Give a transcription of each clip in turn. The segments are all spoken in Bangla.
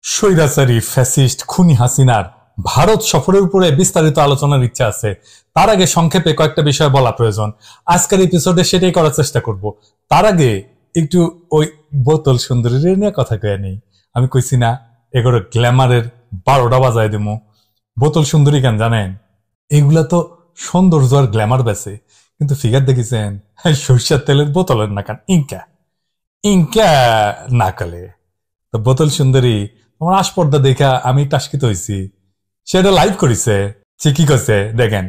স্বৈরাচারী ফ্যাসিস্ট খুনি হাসিনার ভারত সফরের উপরে বিস্তারিত আলোচনার ইচ্ছা আছে। তার আগে সংক্ষেপে কয়েকটা বিষয় বলা প্রয়োজন। আজকের এপিসোডে সেটাই করার চেষ্টা করব। তার আগে একটু ওই বোতল সুন্দরীর নিয়ে কথা কয়ে নেই। আমি কইছি না এগুলো গ্ল্যামারের 12টা বাজায় দেবো। বোতল সুন্দরী কেন জানেন? এগুলা তো সৌন্দর্য আর গ্ল্যামার বেছে, কিন্তু ফিগার দেখেছেন সরিষার তেলের বোতলের না কান ইনকা ইনকা না কালে। তো বোতল সুন্দরী তোমার আসপর্দা দেখা আমি টাস্কিত হয়েছি। সেটা লাইভ করেছে, সে কি করছে দেখেন।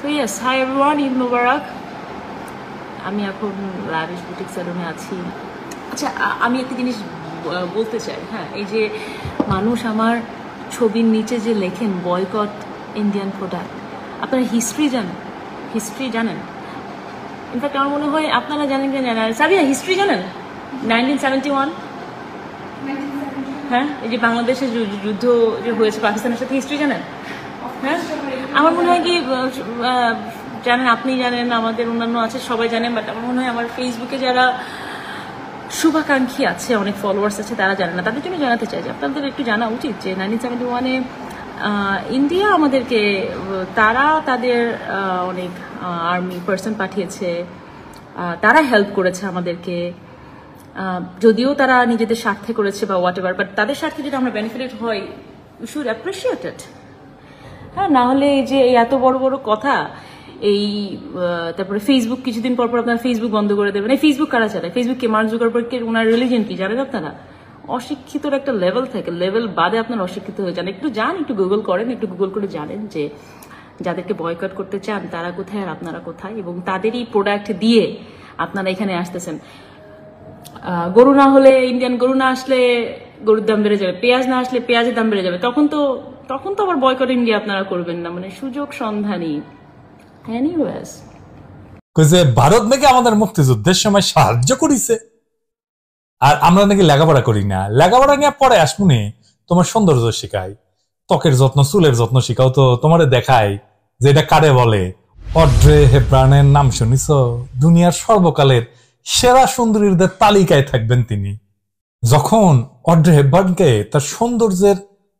So yes, hi everyone, Eid Mubarak. আমি এখন লাভিশ বুটিক সেলুনে আছি। আচ্ছা, আমি একটা জিনিস বলতে চাই। হ্যাঁ, এই যে মানুষ আমার ছবির নিচে যে লেখেন বয়কট ইন্ডিয়ান প্রোডাক্ট, আপনারা হিস্ট্রি জানেন? ইনফ্যাক্ট আমার মনে হয় আপনারা জানেন কি জানেন, সাবিয়া হিস্ট্রি জানেন? 1971, হ্যাঁ, এই যে বাংলাদেশের যুদ্ধ যে হয়েছে পাকিস্তানের সাথে, হিস্ট্রি জানেন? হ্যাঁ, আমার মনে হয় কি জানেন, আপনি জানেন, আমাদের অন্যান্য আছে, সবাই জানেন, বাট আমার মনে হয় আমার ফেসবুকে যারা শুভাকাঙ্ক্ষী আছে, অনেক ফলোয়ার্স আছে, তারা জানে না। তাদের জন্য জানাতে চাই যে আপনাদের একটু জানা উচিত যে 1971-এ ইন্ডিয়া আমাদেরকে, তারা তাদের অনেক আর্মি পার্সন পাঠিয়েছে, তারা হেল্প করেছে আমাদেরকে। যদিও তারা নিজেদের স্বার্থে করেছে বা হোয়াট এভার, বাট তাদের স্বার্থে যদি আমরা বেনিফিটেড হই, উই শুড অ্যাপ্রিসিয়েট ইট। হ্যাঁ, না হলে এই যে এই এত বড় বড় কথা, এই তারপরে ফেসবুক কিছুদিন পর আপনারা ফেসবুক বন্ধ করে দেবেন। এই ফেসবুক কারা চালায়? ফেসবুককে মার্ক জুকারবার্গের ওনার রিলিজিয়ন কি জানেন আপনারা? অশিক্ষিতর একটা লেভেল থাকে, লেভেল বাদে আপনারা অশিক্ষিত হয়ে যান। একটু গুগল করেন, একটু গুগল করে জানেন যে যাদেরকে বয়কট করতে চান তারা কোথায় আর আপনারা কোথায়, এবং তাদেরই প্রোডাক্ট দিয়ে আপনারা এখানে আসতেছেন। গরু না হলে, ইন্ডিয়ান গরু না আসলে গরুর দাম বেড়ে যাবে, পেঁয়াজ না আসলে পেঁয়াজের দাম বেড়ে যাবে, তখন তো আবার বয়কট ইন্ডিয়া আপনারা করবেন না। মানে সুযোগ সন্ধানী। এনিওয়েজ, ভারত নাকি আমাদের মুক্তিযুদ্ধের সময় সাহায্য করিছে, আর আমরা নাকি লেখাপড়া করি না। লেখাপড়া নিয়ে পরে আসবুনি, তোমার সৌন্দর্য শিখাই, ত্বকের যত্ন, চুলের যত্ন শিখাও তো। তোমারে দেখাই যে এটা কারে বলে। অড্রে হেব্রানের নাম শুনিছ? দুনিয়ার সর্বকালের সেরা সুন্দরীদের তালিকায় থাকবেন তিনি। যখন অড্রে হেব্বার্নকে তার সৌন্দর্যের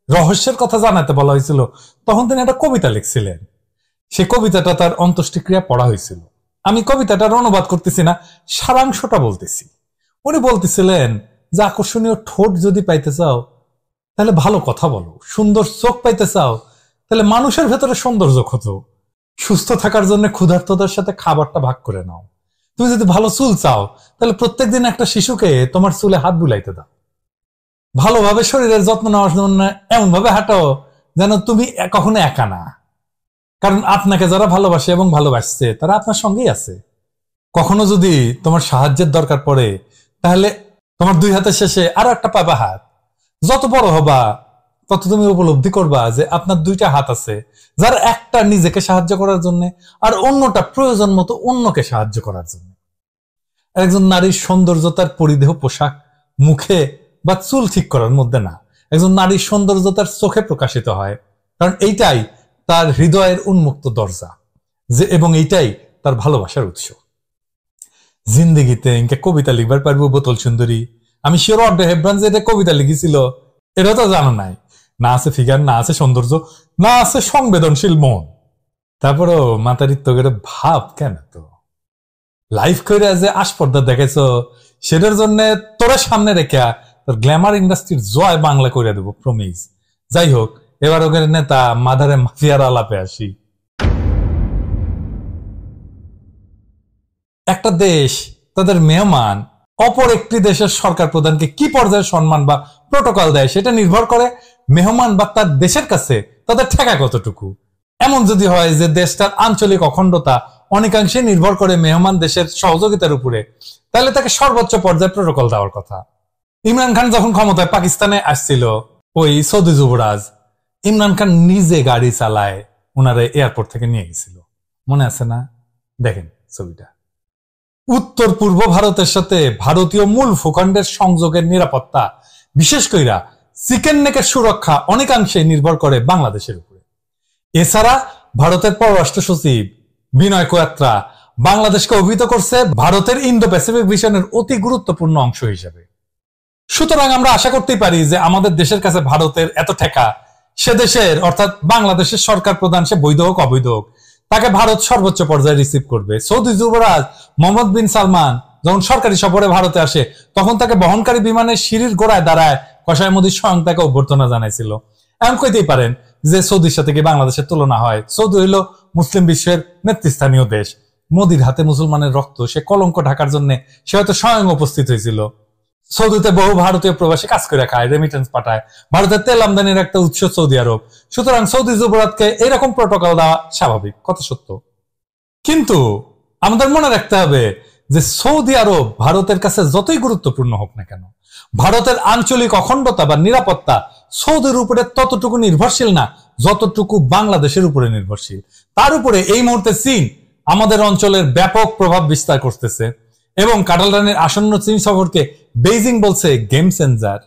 রহস্যের কথা জানাতে বলা হয়েছিল, তখন তিনি একটা কবিতা লিখছিলেন। সে কবিতাটা তার অন্ত্যেষ্টিক্রিয়া পড়া হয়েছিল। আমি কবিতাটার অনুবাদ করতেছি না, সারাংশটা বলতেছি। উনি বলতেছিলেন যে আকর্ষণীয় ঠোঁট যদি পাইতে চাও তাহলে ভালো কথা বলো, সুন্দর চোখ পাইতে চাও তাহলে মানুষের ভেতরে সৌন্দর্য খোঁজো, সুস্থ থাকার জন্য ক্ষুধার্তদের সাথে খাবারটা ভাগ করে নাও, তুমি যদি ভালো চুল চাও তাহলে প্রত্যেকদিন একটা শিশুকে তোমার চুলে হাত বুলাইতে দাও, ভালোভাবে শরীরের যত্ন নেওয়ার জন্য এমন ভাবে হাঁটো যেন তুমি কখনো একা না, কারণ আপনাকে যারা ভালোবাসে এবং ভালোবাসছে তারা আপনার সঙ্গেই আছে। কখনো যদি তোমার সাহায্যের দরকার পড়ে তাহলে তোমার দুই হাতের শেষে আরো একটা পাবা হাত। যত বড় হবা তত তুমি উপলব্ধি করবা যে আপনার দুইটা হাত আছে, যার একটা নিজেকে সাহায্য করার জন্য আর অন্যটা প্রয়োজন মতো অন্যকে সাহায্য করার জন্য। একজন নারীর সৌন্দর্য তার পরিধেয় পোশাক, মুখে বা চুল ঠিক করার মধ্যে না। একজন নারীর সৌন্দর্য তার চোখে প্রকাশিত হয়, কারণ এইটাই তার হৃদয়ের উন্মুক্ত দরজা, যে এবং এইটাই তার ভালোবাসার উৎস। জিন্দেগিতে ইনকে কবিতা লিখবার পারবো বোতল সুন্দরী। আমি শিওর অড্রে হেব্রান যে এটা কবিতা লিখেছিল এটা তো জানো নাই। না আছে ফিগার, না আছে সৌন্দর্য, না আছে সংবেদনশীল মন। তারপরও মাতারিত্ব করে ভাব কেন তো লাইফ করে যে আসপর্দা দেখাইছ, সেটার জন্য তোরা সামনে রেখা তোর গ্ল্যামার ইন্ডাস্ট্রির জয় বাংলা করে দেবো, প্রমিস। যাই হোক, এবার ওখানে নেতা মাদারে মাফিয়ার আলাপে আসি। একটা দেশ তাদের মেহমান অপর একটি দেশের সরকার প্রধানকে কি পর্যায়ে সম্মান বা প্রোটোকল দেয় সেটা নির্ভর করে মেহমান বা তার দেশের কাছে তাদের ঠেকা কতটুকু। এমন যদি হয় যে দেশটার আঞ্চলিক অখণ্ডতা অনেকাংশে নির্ভর করে মেহমান দেশের সহযোগিতার উপরে, তাহলে তাকে সর্বোচ্চ পর্যায়ে প্রোটোকল দেওয়ার কথা। ইমরান খান যখন ক্ষমতায় পাকিস্তানে আসছিল, ওই সৌদি যুবরাজ ইমরান খান নিজে গাড়ি চালায় ওনারে এয়ারপোর্ট থেকে নিয়ে গেছিল, মনে আছে না? দেখেন ছবিটা। উত্তর পূর্ব ভারতের সাথে ভারতীয় মূল ভূখণ্ডের সংযোগের নিরাপত্তা, বিশেষ কইরা চিকেন নেকের সুরক্ষা অনেকাংশে নির্ভর করে বাংলাদেশের উপরে। এছাড়া ভারতের পররাষ্ট্র সচিব বিনয় কোয়াত্রা বাংলাদেশকে অভিহিত করছে ভারতের ইন্দো প্যাসিফিক ভিশনের অতি গুরুত্বপূর্ণ অংশ হিসেবে। সুতরাং আমরা আশা করতেই পারি যে আমাদের দেশের কাছে ভারতের এত ঠেকা, সে দেশের অর্থাৎ বাংলাদেশের সরকার প্রধান, সে বৈধ হোক অবৈধ হোক, তাকে ভারত সর্বোচ্চ পর্যায়ে রিসিভ করবে। সৌদি যুবরাজ মোহাম্মদ বিন সালমান যখন সরকারি সফরে ভারতে আসে, তখন তাকে বহনকারী বিমানের সিঁড়ির গোড়ায় দাঁড়ায় কসাই মোদী স্বয়ং তাকে অভ্যর্থনা জানাইছিল। এমন কইতেই পারেন যে সৌদির সাথে কি বাংলাদেশের তুলনা হয়? সৌদি হইল মুসলিম বিশ্বের নেতৃস্থানীয় দেশ। মোদির হাতে মুসলমানের রক্ত, সে কলঙ্ক ঢাকার জন্য সে হয়তো স্বয়ং উপস্থিত হয়েছিল। সৌদিতে বহু ভারতীয় প্রবাসী কাজ করে খায়, রেমিটেন্স পাঠায়, ভারতের তেল আমদানির একটা উৎস সৌদি আরব। সুতরাং সৌদি যুবরাজকে এরকম প্রোটোকল দেওয়া স্বাভাবিক, কথা সত্য। কিন্তু আমাদের মনে রাখতে হবে যে সৌদি আরব ভারতের কাছে যতই গুরুত্বপূর্ণ হোক না কেন, ভারতের আঞ্চলিক অখণ্ডতা বা নিরাপত্তা সৌদির উপরে ততটুকু নির্ভরশীল না যতটুকু বাংলাদেশের উপরে নির্ভরশীল। তার উপরে এই মুহূর্তে চীন আমাদের অঞ্চলের ব্যাপক প্রভাব বিস্তার করতেছে এবং কাটাল রানীর আসন্ন চীন সফরকে বেইজিং বলছে গেম চেঞ্জার।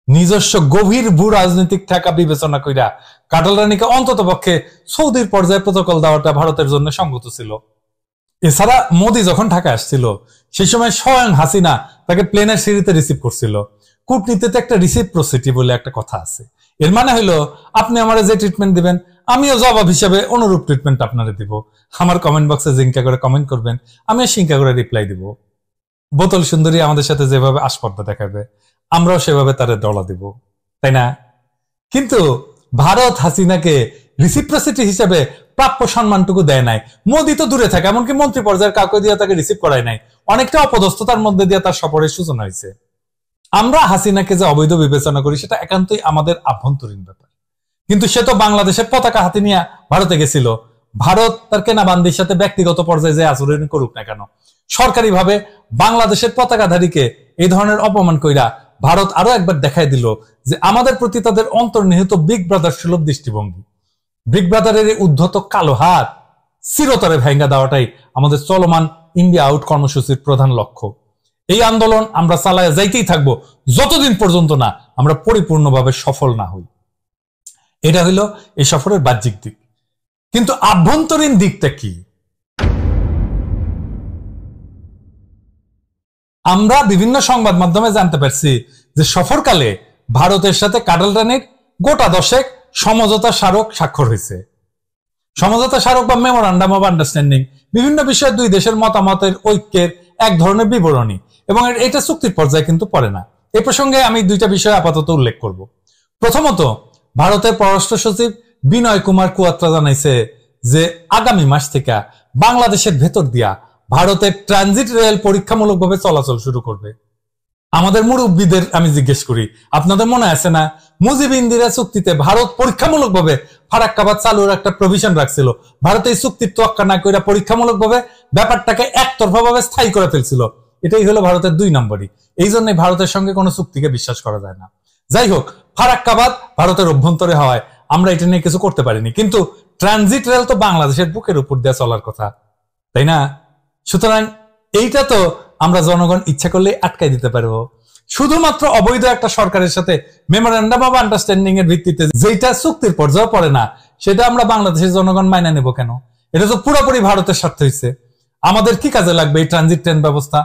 নিজস্ব গভীর ভূ রাজনৈতিক ঠেকা বিবেচনা কইরা কাটাল রানীকে অন্তত পক্ষে সৌদির পর্যায়ে প্রোটোকল দেওয়াটা ভারতের জন্য সঙ্গত ছিল। এছাড়া মোদি যখন ঢাকায় আসছিল সেই সময় স্বয়ং হাসিনা তাকে প্লেনের সিঁড়িতে রিসিভ করছিল। কূটনীতিতে একটা রিসিপ্রোসিটি বলে একটা কথা আছে। এর মানে হলো আপনি আমার যে ট্রিটমেন্ট দিবেন আমিও জবাব হিসাবে অনুরূপ ট্রিটমেন্ট আপনারে দিব। আমার কমেন্ট বক্সে জিঙ্কা করে কমেন্ট করবেন, আমিও সিঙ্কা করে রিপ্লাই দিব। বোতল সুন্দরী আমাদের সাথে যেভাবে আসপর্দা দেখাবে আমরাও সেভাবে তারে দলা দিব, তাই না? কিন্তু ভারত হাসিনাকে রিসিপ্রোসিটি হিসেবে প্রাপ্য সম্মানটুকু দেয় নাই। মোদি তো দূরে থাকে, এমনকি মন্ত্রী পর্যায়ের কাউকে দিয়ে তাকে রিসিভ করায় নাই। অনেকটা অপদস্থতার মধ্যে দিয়ে তার সফরের সূচনা হয়েছে। আমরা হাসিনাকে যে অবৈধ বিবেচনা করি সেটা একান্তই আমাদের আভ্যন্তরীণ ব্যাপার। কিন্তু সে তো বাংলাদেশের পতাকা হাতে নিয়ে ভারতে গেছিল। ভারত তার কেনাবান্দির সাথে ব্যক্তিগত পর্যায়ে যে আচরণ করুক না কেন, সরকারিভাবে বাংলাদেশের পতাকাধারীকে এই ধরনের অপমান কইরা ভারত আরো একবার দেখাই দিল যে আমাদের প্রতি তাদের অন্তর্নিহিত বিগ ব্রাদার সুলভ দৃষ্টিভঙ্গি। বিগ ব্রাদারের এই উদ্ধত কালো হাত চিরতরে ভেঙ্গা দেওয়াটাই আমাদের চলমান ইন্ডিয়া আউট কর্মসূচির প্রধান লক্ষ্য। এই আন্দোলন আমরা চালায় যাইতেই থাকবো যতদিন পর্যন্ত না আমরা পরিপূর্ণভাবে সফল না হই। এটা হইলো এই সফরের বাহ্যিক দিক। কিন্তু আভ্যন্তরীণ দিকটা কি? আমরা বিভিন্ন সংবাদ মাধ্যমে জানতে পারছি যে সফরকালে ভারতের সাথে কাটাল রানীর গোটা 10 সমঝোতা স্মারক স্বাক্ষর হয়েছে। সমঝোতা স্মারক বা মেমোরান্ডাম অব আন্ডারস্ট্যান্ডিং বিভিন্ন বিষয়ে দুই দেশের মতামতের ঐক্যের এক ধরনের বিবরণী, এবং এটা চুক্তির পর্যায়ে কিন্তু পড়ে না। এই প্রসঙ্গে আমি দুইটা বিষয় আপাতত উল্লেখ করব। প্রথমত, ভারতের পররাষ্ট্র সচিব বিনয় কুমার কুয়াত্রা জানাইছে যে আগামী মাস থেকে বাংলাদেশের ভেতর দিয়া ভারতের ট্রানজিট রেল পরীক্ষামূলকভাবে চলাচল শুরু করবে। আমাদের মুরব্বীদের আমি জিজ্ঞেস করি, আপনাদের মনে আছে না মুজিব ইন্দিরা চুক্তিতে ভারত পরীক্ষামূলকভাবে ফারাক্কাবাদ চালুর একটা প্রভিশন রাখছিল? ভারত এই চুক্তির তোয়াক্কা না করে পরীক্ষামূলকভাবে ব্যাপারটাকে একতরফাভাবে স্থায়ী করে ফেলছিল। এটাই হলো ভারতের 2 নম্বরই। এই জন্য ভারতের সঙ্গে কোনো চুক্তিকে বিশ্বাস করা যায় না। যাই হোক, ফারাক্কাবাদ ভারতের অভ্যন্তরে হওয়ায় আমরা এটা নিয়ে কিছু করতে পারিনি, কিন্তু ট্রানজিট রেল তো বাংলাদেশের বুকের উপর দিয়ে চলার কথা, তাই না? সুতরাং এইটা তো আমরা জনগণ ইচ্ছা করলে আটকাই দিতে পারবো। শুধুমাত্র অবৈধ একটা সরকারের সাথে মেমোরেন্ডাম অব আন্ডারস্ট্যান্ডিং এর ভিত্তিতে যেটা চুক্তির পর্যায়ে পড়ে না সেটা আমরা বাংলাদেশের জনগণ মাইনা নেব কেন? এটা তো পুরোপুরি ভারতের স্বার্থে হয়েছে। আমাদের কি কাজে লাগবে এই ট্রানজিট ট্রেন ব্যবস্থা?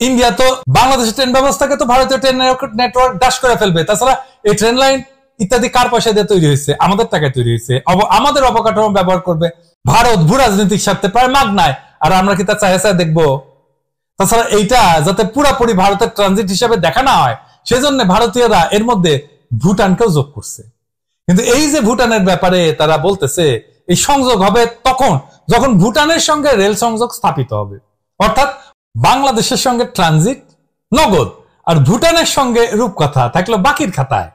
ইন্ডিয়া তো বাংলাদেশের ট্রেন ব্যবস্থাকে তো ভারতীয় ট্রেন নেটওয়ার্ক ডাশ করে ফেলবে। তাছাড়া এই ট্রেন লাইন ইত্যাদি কার পয়সা দিয়ে তৈরি হয়েছে? আমাদের টাকায় তৈরি হয়েছে। আমাদের অবকাঠামো ব্যবহার করবে ভারত ভূ রাজনৈতিক স্বার্থে প্রায় মাগনায়, আর আমরা কি তা চাই দেখবো? তাছাড়া এইটা যাতে পুরাপুরি ভারতের ট্রানজিট হিসাবে দেখা না হয় সেজন্য ভারতীয়রা এর মধ্যে ভুটানকেও যোগ করছে। কিন্তু এই যে ভুটানের ব্যাপারে তারা বলতেছে এই সংযোগ হবে তখন যখন ভুটানের সঙ্গে রেল সংযোগ স্থাপিত হবে, অর্থাৎ বাংলাদেশের সঙ্গে ট্রানজিট নগদ আর ভুটানের সঙ্গে রূপকথা থাকলো বাকির খাতায়।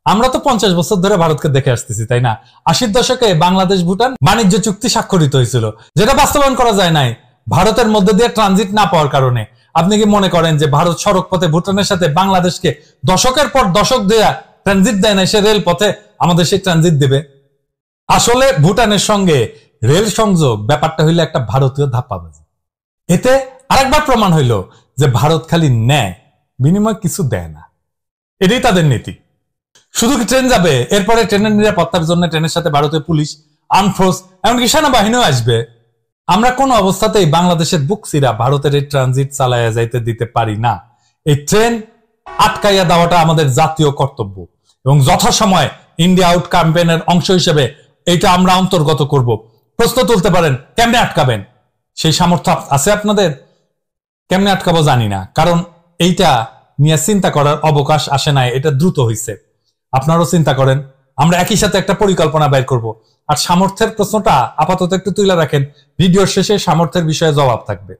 আমরা তো 50 বছর ধরে ভারতকে দেখে আসতেছি, তাই না? 80-র দশকে বাংলাদেশ ভুটান বাণিজ্য চুক্তি স্বাক্ষরিত হয়েছিল, যেটা বাস্তবায়ন করা যায় নাই ভারতের মধ্যে দিয়ে ট্রানজিট না পাওয়ার কারণে। আপনি কি মনে করেন যে ভারত সড়ক পথে ভুটানের সাথে বাংলাদেশকে দশকের পর দশক দেয়া ট্রানজিট দেয় না, সে রেল পথে আমাদের সেই ট্রানজিট দেবে? আসলে ভুটানের সঙ্গে রেল সংযোগ ব্যাপারটা হইলো একটা ভারতীয় ধাপ্পাবাজি। এতে আরেকবার প্রমাণ হইল যে ভারত খালি নেয়, বিনিময় কিছু দেয় না। এটাই তাদের নীতি। শুধু কি ট্রেন যাবে, এরপরে ট্রেনের নিরাপত্তার জন্য ট্রেনের সাথে ভারতীয় পুলিশ, আর্ম ফোর্স, এমনকি সেনাবাহিনীও আসবে। আমরা কোন অবস্থাতেই বাংলাদেশের বুক চিরা ভারতের এই ট্রানজিট চালায়া যাইতে দিতে পারি না। এই ট্রেন আটকাইয়া দেওয়াটা আমাদের জাতীয় কর্তব্য এবং যথাসময়ে ইন্ডিয়া আউট ক্যাম্পেইনের অংশ হিসেবে এটা আমরা অন্তর্গত করব। প্রশ্ন তুলতে পারেন কেমনে আটকাবেন, সেই সামর্থ্য আছে আপনাদের? কেমনে আটকাবো জানি না, কারণ এইটা নিয়ে চিন্তা করার অবকাশ আসে নাই, এটা দ্রুত হইছে। আপনারাও চিন্তা করেন, আমরা একই সাথে একটা পরিকল্পনা বের করব। আর সামর্থ্যের প্রশ্নটা আপাতত একটু তুলে রাখেন, ভিডিওর শেষে সামর্থ্যের বিষয়ে জবাব থাকবে।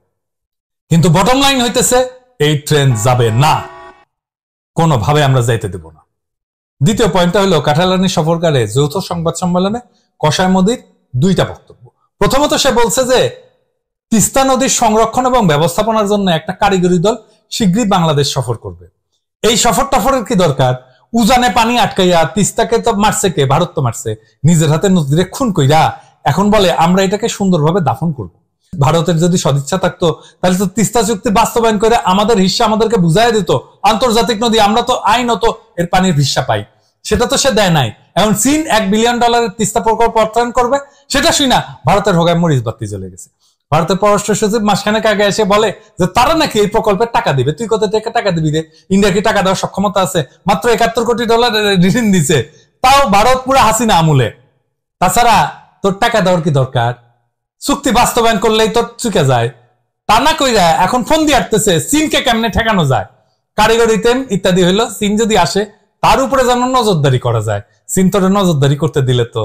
কিন্তু বটম লাইন হইতেছে এই ট্রেন যাবে না, কোনোভাবে আমরা যাইতে দেব না। দ্বিতীয় পয়েন্টটা হলো কাঁঠালরানী সফরকালে যৌথ সংবাদ সম্মেলনে কসাই মোদির দুইটা বক্তব্য। প্রথমত সে বলছে যে তিস্তা নদীর সংরক্ষণ এবং ব্যবস্থাপনার জন্য একটা কারিগরি দল শীঘ্রই বাংলাদেশ সফর করবে। এই সফর টফরের কি দরকার? উজানে পানি আটকাইয়া তিস্তাকে তো মারছে কে? ভারত তো মারছে, নিজের হাতে নদীরে খুন কইরা এখন বলে আমরা এটাকে সুন্দরভাবে দাফন করব। ভারতের যদি সদিচ্ছা থাকতো তাহলে তো তিস্তা চুক্তি বাস্তবায়ন করে আমাদের হিস্সা আমাদেরকে বুঝাই দিত, আন্তর্জাতিক নদী, আমরা তো আইনত এর পানির হিস্সা পাই। সেটা তো সে দেয় নাই। এখন চীন $1 বিলিয়ন তিস্তা প্রকল্প অর্থায়ন করবে, সেটা শুই না ভারতের হোগায় মরিচ বাতি চলে গেছে। ভারতের পররাষ্ট্র সচিব মাসখানেক আগে এসে বলে যে তারা নাকি এই প্রকল্পের টাকা দিবে। তুই কত টাকা দিবি রে? ইন্ডিয়া কি টাকা দেওয়ার সক্ষমতা আছে? মাত্র $71 কোটি ঋণ দিছে, তাও ভারত পুরো হাসিনা আমলে। তাছাড়া তোর টাকা দেওয়ার কি দরকার? চুক্তি বাস্তবায়ন করলেই তোর চুকে যায়। তা না কইরা এখন ফোন দিয়ে আসতেছে চীনকে কেমনে ঠেকানো যায়, কারিগরি তেল ইত্যাদি হইলো। চীন যদি আসে তার উপরে যেন নজরদারি করা যায়। চীন তোর নজরদারি করতে দিলে তো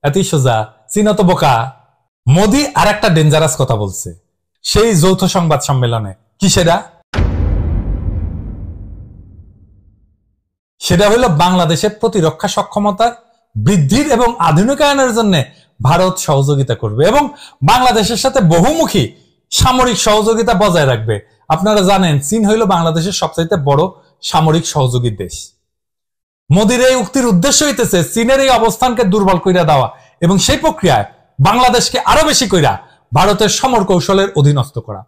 এতই সোজা? চীন তো বোকা। মোদি আর একটা ডেঞ্জারাস কথা বলছে সেই যৌথ সংবাদ সম্মেলনে। কি সেটা? সেটা হলো বাংলাদেশের প্রতিরক্ষা সক্ষমতার বৃদ্ধির এবং আধুনিকায়নের জন্য ভারত সহযোগিতা করবে এবং বাংলাদেশের সাথে বহুমুখী সামরিক সহযোগিতা বজায় রাখবে। আপনারা জানেন চীন হইল বাংলাদেশের সবচাইতে বড় সামরিক সহযোগী দেশ। মোদির এই উক্তির উদ্দেশ্য হইতেছে চীনের এই অবস্থানকে দুর্বল কইরা দেওয়া এবং সেই প্রক্রিয়ায় বাংলাদেশকে আরো বেশি কইরা ভারতের সমর কৌশলের অধীনস্থ করা।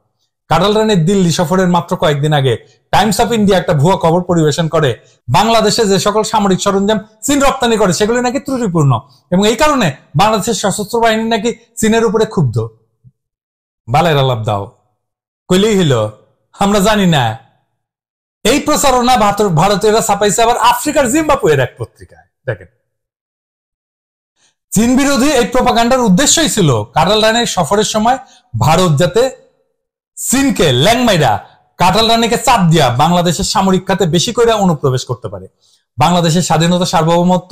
কাঁঠালরানীর দিল্লি সফরের মাত্র কয়েকদিন আগে টাইমস অফ ইন্ডিয়া একটা ভুয়া খবর পরিবেশন করে বাংলাদেশে যে সকল সামরিক সরঞ্জাম চীন রপ্তানি করে সেগুলি নাকি ত্রুটিপূর্ণ এবং এই কারণে বাংলাদেশের সশস্ত্র বাহিনী নাকি চীনের উপরে ক্ষুব্ধ। বালের আলাপ দাও, কইলেই হইল আমরা জানি না। এই প্রচারণা ভারতীয়রা ছাপাইছে আবার আফ্রিকার জিম্বাবুয়ের এক পত্রিকায়। দেখেন, চীন বিরোধী এই প্রপাগান্ডার উদ্দেশ্যই ছিল কাঁঠালরানীর সফরের সময় ভারত যাতে চীনকে ল্যাংমাইরা কাঁঠালরানীকে চাপ দিয়া বাংলাদেশের সামরিক খাতে বেশি করে অনুপ্রবেশ করতে পারে। বাংলাদেশের স্বাধীনতা, সার্বভৌমত্ব,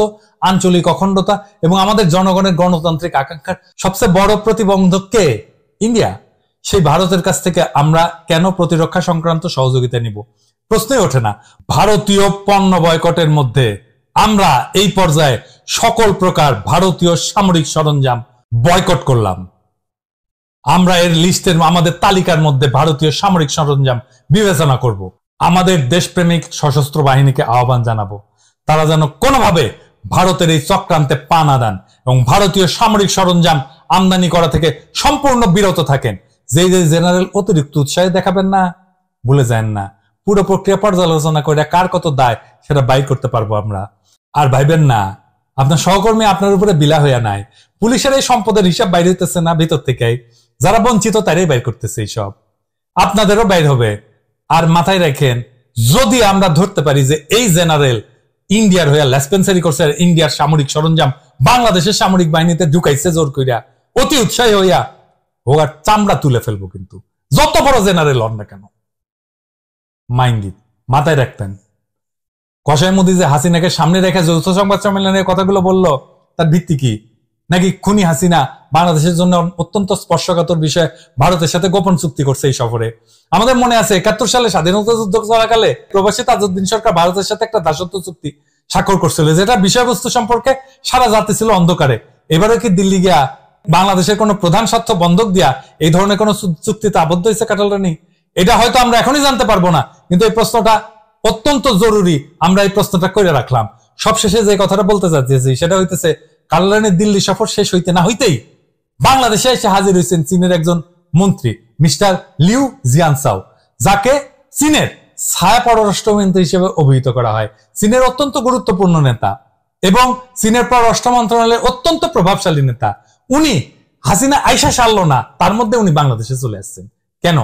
আঞ্চলিক অখণ্ডতা এবং আমাদের জনগণের গণতান্ত্রিক আকাঙ্ক্ষার সবচেয়ে বড় প্রতিবন্ধক কে? ইন্ডিয়া। সেই ভারতের কাছ থেকে আমরা কেন প্রতিরক্ষা সংক্রান্ত সহযোগিতা নিব? প্রশ্নই ওঠে না। ভারতীয় পণ্য বয়কটের মধ্যে আমরা এই পর্যায়ে সকল প্রকার ভারতীয় সামরিক সরঞ্জাম বয়কট করলাম। আমরা এর লিস্টের আমাদের তালিকার মধ্যে ভারতীয় সামরিক সরঞ্জাম বিবেচনা করব। আমাদের দেশপ্রেমিক সশস্ত্র বাহিনীকে আহ্বান জানাবো তারা যেন কোনোভাবে ভারতের এই চক্রান্তে পা না দেন এবং ভারতীয় সামরিক সরঞ্জাম আমদানি করা থেকে সম্পূর্ণ বিরত থাকেন। যে জেনারেল অতিরিক্ত উৎসাহে দেখাবেন না, ভুলে যান না। পুরো প্রক্রিয়া পর্যালোচনা করে কার কত দায় সেটা বাইর করতে পারবো আমরা। আর ভাইবেন না আপনার সহকর্মী আপনার উপরে বিলা হইয়া নাই। পুলিশের এই সম্পদের হিসাব বাইর হইতেছে না ভিতর থেকে, যারা বঞ্চিত তারাই বাইর করতেছে এইসব। আপনাদেরও বাইর হবে। আর মাথায় রাখেন, যদি আমরা ধরতে পারি যে এই জেনারেল ইন্ডিয়ার হইয়া লেসপেন্সারি করছে, ইন্ডিয়ার সামরিক সরঞ্জাম বাংলাদেশের সামরিক বাহিনীতে ঢুকাইছে জোর কইরা, অতি উৎসাহী হইয়া হোগার চামড়া তুলে ফেলবো। কিন্তু যত বড় জেনারেল হন না কেন, মাইন্ড ইট, মাথায় রাখতেন। কসাই মোদি যে হাসিনাকে সামনে রেখে যৌথ সংবাদ সম্মেলনের কথাগুলো বললো তার ভিত্তি কি? নাকি খুনি হাসিনা বাংলাদেশের জন্য অত্যন্ত স্পর্শকাতর বিষয়ে ভারতের সাথে গোপন চুক্তি করছে এই সফরে? আমাদের মনে আছে 71 সালে স্বাধীনতা যুদ্ধ চলাকালে প্রবাসী তাজউদ্দিন সরকার ভারতের সাথে একটা দাসত্ব চুক্তি স্বাক্ষর করছিল, যেটা বিষয়বস্তু সম্পর্কে সারা জাতি ছিল অন্ধকারে। এবারে কি দিল্লি গিয়া বাংলাদেশের কোন প্রধান স্বার্থ বন্ধক দিয়া এই ধরনের কোন চুক্তিতে আবদ্ধ হয়েছে কাঁঠালরানী? এটা হয়তো আমরা এখনই জানতে পারবো না, কিন্তু এই প্রশ্নটা অত্যন্ত জরুরি, আমরা এই প্রশ্নটা করে রাখলাম। সবশেষে যে কথাটা বলতে চাচ্ছি সেটা হইতেছে কাঁঠালরানীর দিল্লি সফর শেষ হইতে না হইতেই বাংলাদেশে এসে হাজির হয়েছেন চীনের একজন মন্ত্রী মিস্টার লিউ জিয়ানসাও, যাকে চীনের ছায়া পররাষ্ট্রমন্ত্রী হিসেবে অভিহিত করা হয়। চীনের অত্যন্ত গুরুত্বপূর্ণ নেতা এবং চীনের পররাষ্ট্র মন্ত্রণালয়ের অত্যন্ত প্রভাবশালী নেতা। উনি হাসিনা আইসা সারলো না, তার মধ্যে উনি বাংলাদেশে চলে আসছেন কেন?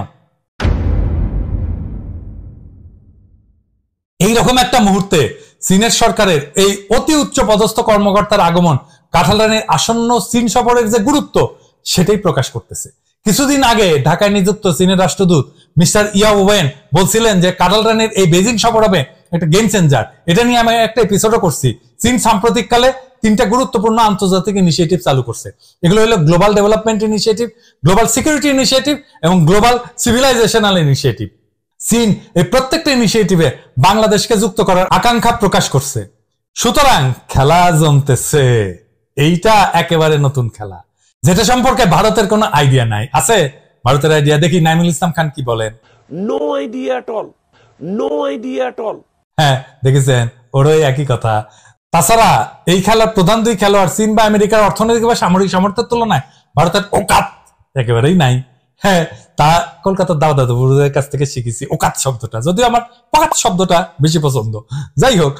এইরকম একটা মুহূর্তে চীনের সরকারের এই অতি উচ্চ পদস্থ কর্মকর্তার আগমন কাঁঠাল রানীর আসন্ন চীন সফরের যে গুরুত্ব সেটাই প্রকাশ করতেছে। কিছুদিন আগে ঢাকায় নিযুক্ত চীনের রাষ্ট্রদূত মিস্টার ইয়াও ওয়েন বলছিলেন যে কাঁঠাল রানীর এই বেজিং সফর হবে একটা গেম চেঞ্জার। এটা নিয়ে আমি একটা এপিসোডও করছি। চীন সাম্প্রতিককালে 3টা গুরুত্বপূর্ণ আন্তর্জাতিক ইনিশিয়েটিভ চালু করছে। এগুলো হলো global development initiative, global security initiative এবং গ্লোবাল সিভিলাইজেশনাল ইনিশিয়েটিভ। চীন এই প্রত্যেকটা ইনিশিয়েটিভে বাংলাদেশকে যুক্ত করার আকাঙ্ক্ষা প্রকাশ করছে। সুতরাং খেলা জমতেছে। এইটা একেবারে নতুন খেলা, যেটা সম্পর্কে ভারতের কোনো আইডিয়া নাই। আছে ভারতের আইডিয়া? দেখি নাইমুল ইসলাম খান কি বলেন। No idea at all, no idea at all. হ্যাঁ, দেখেছেন, ওরই একই কথা। তাছাড়া এই খেলার প্রধান দুই খেলোয়াড় চীন বা আমেরিকার অর্থনৈতিক বা সামরিক সামর্থ্যের তুলনায় ভারতের ওকাত একেবারেই নাই। হ্যাঁ, তা কলকাতার দাদা দাদুদের কাছ থেকে শিখেছি ওকাত শব্দটা, যদিও আমার পাকাত শব্দটা বেশি পছন্দ। যাই হোক,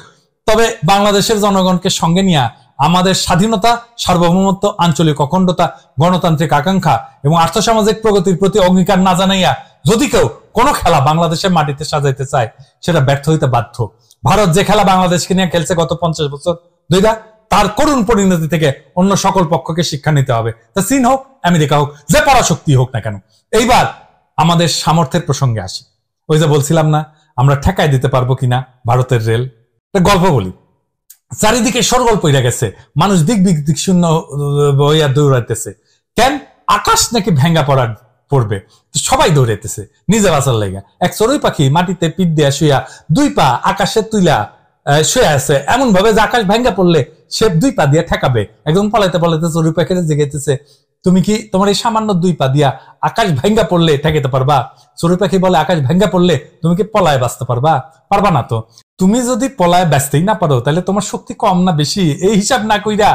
তবে বাংলাদেশের জনগণকে সঙ্গে নিয়ে আমাদের স্বাধীনতা, সার্বভৌমত্ব, আঞ্চলিক অখণ্ডতা, গণতান্ত্রিক আকাঙ্ক্ষা এবং আর্থসামাজিক প্রগতির প্রতি অঙ্গীকার না জানাইয়া যদি কেউ কোনো খেলা বাংলাদেশের মাটিতে সাজাইতে চায়, সেটা ব্যর্থ হইতে বাধ্য। ভারত যে খেলা বাংলাদেশকে নিয়ে খেলছে গত 50 বছর ধরে, তার করুণ পরিণতি থেকে অন্য সকল পক্ষকে শিক্ষা নিতে হবে। তা চীন হোক, আমেরিকা হোক, যে পরাশক্তি হোক না কেন। এইবার আমাদের সামর্থ্যের প্রসঙ্গে আসি। ওই যে বলছিলাম না, আমরা ঠেকায় দিতে পারবো কিনা ভারতের রেল। গল্প বলি। চারিদিকে সরগোল পইরা গেছে, মানুষ দিক দিক শূন্য হইয়া দৌড়াইতেছে। কেন? আকাশ নাকি ভেঙ্গা পড়বে, সবাই দৌড়াইতেছে নিজে বাঁচার লাগা। এক চড়ুই পাখি মাটিতে পিঠ দিয়া শুয়া 2 পা আকাশে তুইলা শুয়ে আছে, এমন ভাবে যে আকাশ ভেঙ্গা পড়লে সে 2 পা দিয়ে ঠেকাবে। একদম পলাইতে পলাইতে চড়ুই পাখিরে জিগাইতেছে, তুমি কি তোমার এই সামান্য 2 পা দিয়া আকাশ ভেঙ্গা পড়লে ঠেকাইতে পারবা? চড়ুই পাখি বলে, আকাশ ভেঙ্গা পড়লে তুমি কি পলায় বাঁচতে পারবা? পারবা না তো। তুমি যদি পলায় বাঁচতেই না পারো, তাহলে তোমার শক্তি কম না বেশি, এই হিসাব না কইরা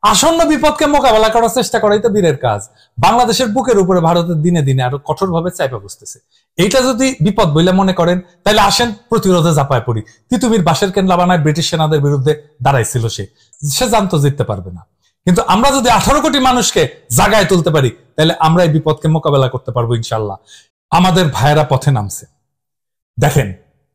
আসন্ন বিপদকে মোকাবেলা করার চেষ্টা করাই তো বীরের কাজ। বাংলাদেশের বুকের উপরে ভারতের দিনে দিনে আরো কঠোরভাবে চাইপা বসতেছে। এইটা যদি বিপদ বলে মনে করেন, তাহলে আসেন প্রতিরোধে ঝাঁপায় পড়ি। তিতুমির বাঁশের কেন্দ্রা বানায় ব্রিটিশ সেনাদের বিরুদ্ধে দাঁড়াইছিল, সে জানতো জিততে পারবে না। কিন্তু আমরা যদি 18 কোটি মানুষকে জাগায় তুলতে পারি, তাহলে আমরা এই বিপদকে মোকাবেলা করতে পারবো ইনশাল্লাহ। আমাদের ভাইয়েরা পথে নামছে, দেখেন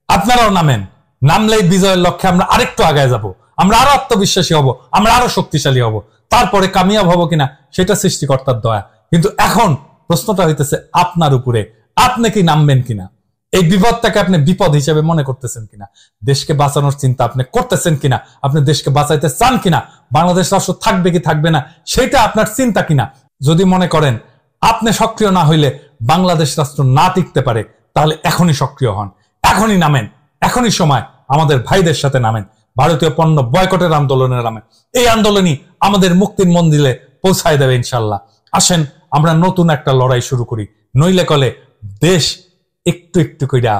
আপনারাও নামেন। নামলেই বিজয়ের লক্ষ্যে আমরা আরেকটু আগায় যাব, আমরা আরো আত্মবিশ্বাসী হব, আমরা আরো শক্তিশালী হব। তারপরে কামিয়াব হব কিনা সেটা সৃষ্টিকর্তার দয়া। কিন্তু এখন প্রশ্নটা হইতেছে আপনার উপরে, আপনি কি নামবেন কিনা? এই বিপদটাকে আপনি বিপদ হিসেবে মনে করতেছেন কিনা? দেশকে বাঁচানোর চিন্তা আপনি করতেছেন কিনা? আপনি দেশকে বাঁচাইতে চান কিনা? বাংলাদেশ রাষ্ট্র থাকবে কি থাকবে না সেটা আপনার চিন্তা কিনা? যদি মনে করেন আপনি সক্রিয় না হইলে বাংলাদেশ রাষ্ট্র না টিকতে পারে, তাহলে এখনই সক্রিয় হন, এখনই নামেন, এখনই সময়। আমাদের ভাইদের সাথে নামেন, ভারতীয় পণ্য বয়কটের আন্দোলনে নামেন। এই আন্দোলনই আমাদের মুক্তির মন্দিরে পৌঁছায় দেবে ইনশাল্লাহ। আসেন আমরা নতুন একটা লড়াই শুরু করি, নইলে কলে দেশ একটু একটু কইরা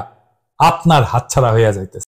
আপনার হাতছাড়া হইয়া যাইতেছে।